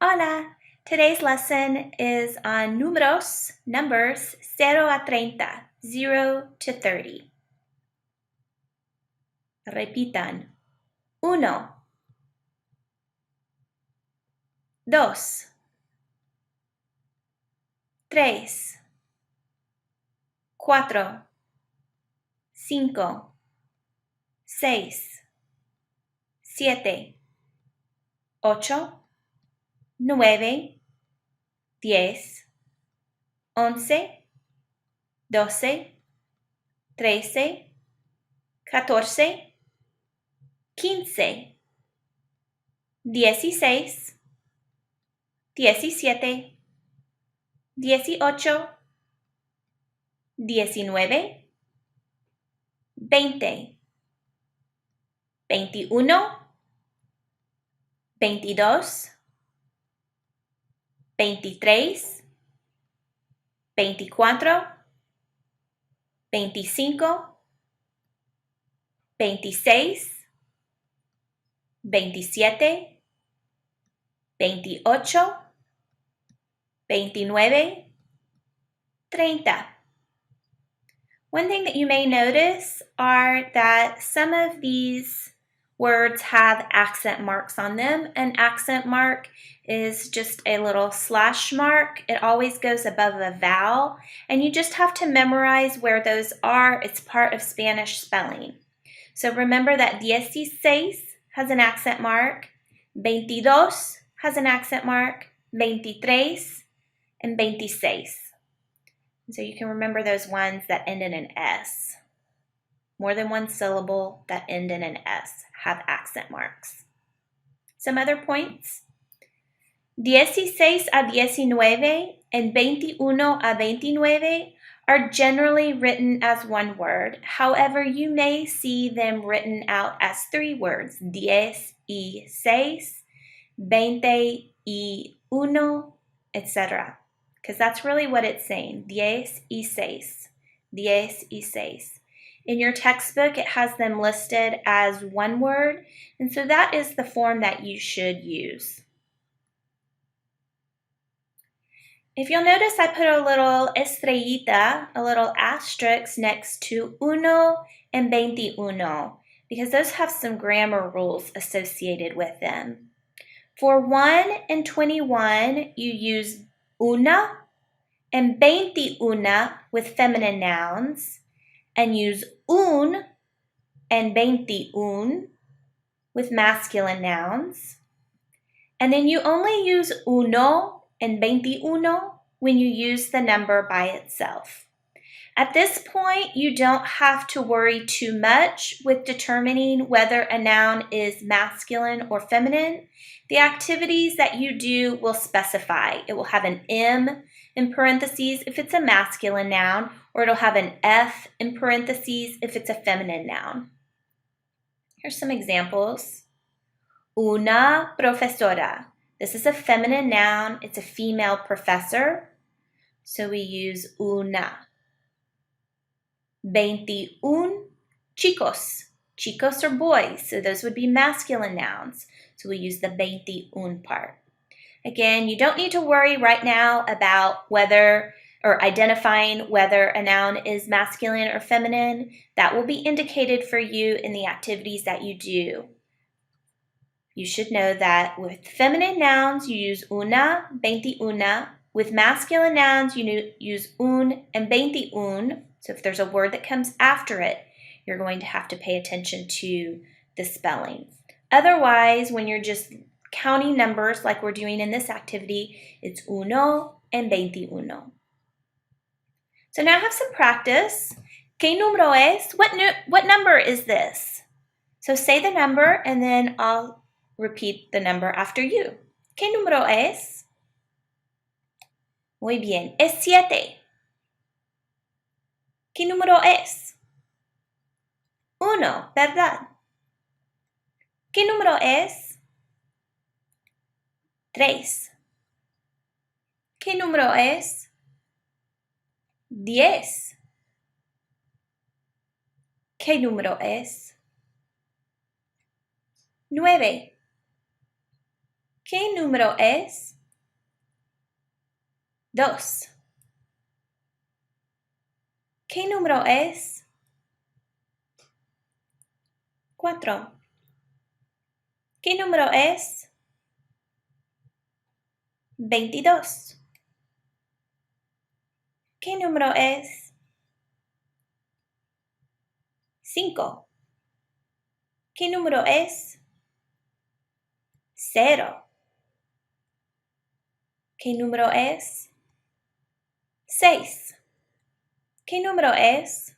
Hola! Today's lesson is on números, numbers 0 a 30, 0 to 30. Repitan. 1, 2, 3, 4, 5, 6, 7, 8, 9, 10, 11, 12, 13, 14, 15, 16, 17, 18, 19, 20, 21, 22, 23, 24, 25, 26, 27, 28, 29, 30. One thing that you may notice are that some of these words have accent marks on them. An accent mark is just a little slash mark. It always goes above a vowel, and you just have to memorize where those are. It's part of Spanish spelling. So remember that 16 has an accent mark, 22 has an accent mark, 23, and 26. So you can remember those ones that end in an S. More than one syllable that end in an S have accent marks. Some other points. 16 a 19 and 21 a 29 are generally written as one word. However, you may see them written out as three words. 16, 21, etc. Because that's really what it's saying. 16, 16. In your textbook, it has them listed as one word, and so that is the form that you should use. If you'll notice, I put a little estrellita, a little asterisk next to uno and 21, because those have some grammar rules associated with them. For 1 and 21, you use una, and 21 with feminine nouns, and use un and 21 with masculine nouns. And then you only use uno and 21 when you use the number by itself. At this point, you don't have to worry too much with determining whether a noun is masculine or feminine. The activities that you do will specify. It will have an M in parentheses if it's a masculine noun, or it'll have an F in parentheses if it's a feminine noun. Here's some examples. Una profesora. This is a feminine noun. It's a female professor. So we use una. 21 chicos. Chicos are boys, so those would be masculine nouns. So we use the 21 part. Again, you don't need to worry right now about whether or identifying whether a noun is masculine or feminine. That will be indicated for you in the activities that you do. You should know that with feminine nouns, you use una, 21. With masculine nouns, you use un and 21. So if there's a word that comes after it, you're going to have to pay attention to the spelling. Otherwise, when you're just counting numbers like we're doing in this activity, it's uno and 21. So now I have some practice. ¿Qué número es? What number is this? So say the number and then I'll repeat the number after you. ¿Qué número es? Muy bien, es 7. ¿Qué número es? 1, ¿verdad? ¿Qué número es? 3. ¿Qué número es? 10. ¿Qué número es? 9. ¿Qué número es? 2. ¿Qué número es? 4. ¿Qué número es? 22. ¿Qué número es? 5. ¿Qué número es? 0. ¿Qué número es? 6. ¿Qué número es?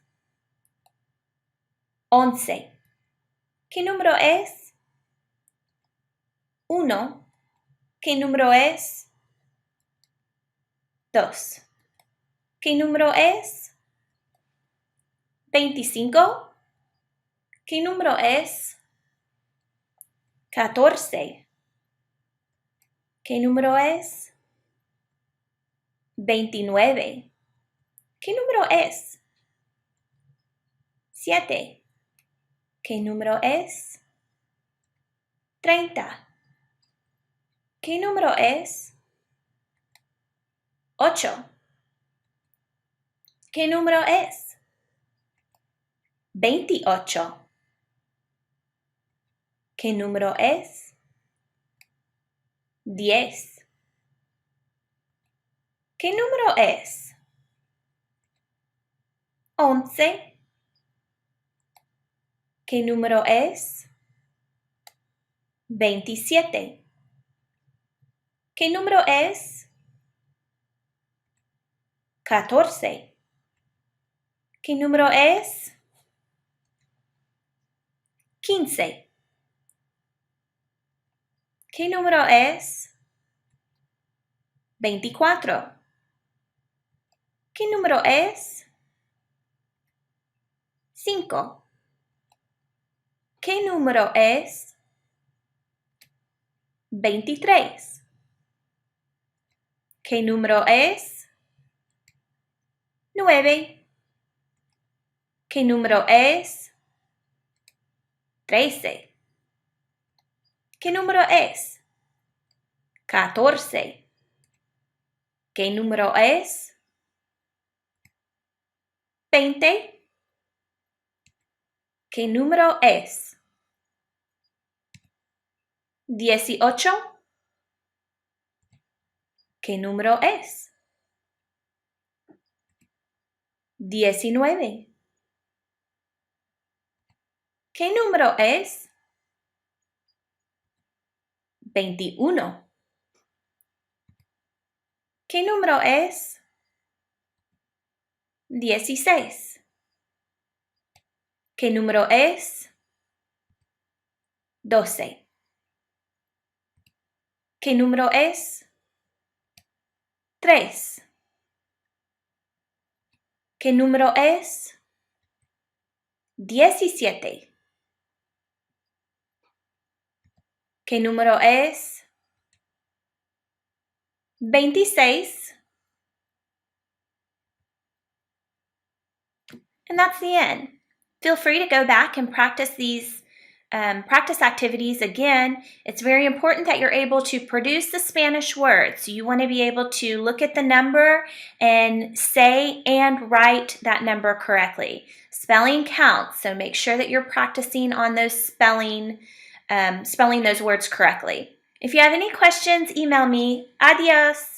11. ¿Qué número es? 1. ¿Qué número es? 2. ¿Qué número es? 25. ¿Qué número es? 14. ¿Qué número es? 29. ¿Qué número es? 7. ¿Qué número es? 30. ¿Qué número es? 8. ¿Qué número es? 28. ¿Qué número es? 10. ¿Qué número es? 11. ¿Qué número es? 27. ¿Qué número es? 14. ¿Qué número es? 15. ¿Qué número es? 24. ¿Qué número es? 5. ¿Qué número es? 23. ¿Qué número es? 9. ¿Qué número es? 13. ¿Qué número es? 14. ¿Qué número es? 20. ¿Qué número es? 18. ¿Qué número es? 19. ¿Qué número es? 21. ¿Qué número es? 16. ¿Qué número es? 12. ¿Qué número es? 3. ¿Qué número es? 17. ¿Qué número es? 26. And that's the end. Feel free to go back and practice these practice activities again. It's very important that you're able to produce the Spanish words. So you want to be able to look at the number and say and write that number correctly. Spelling counts, so make sure that you're practicing on those spelling those words correctly. If you have any questions, email me. Adios.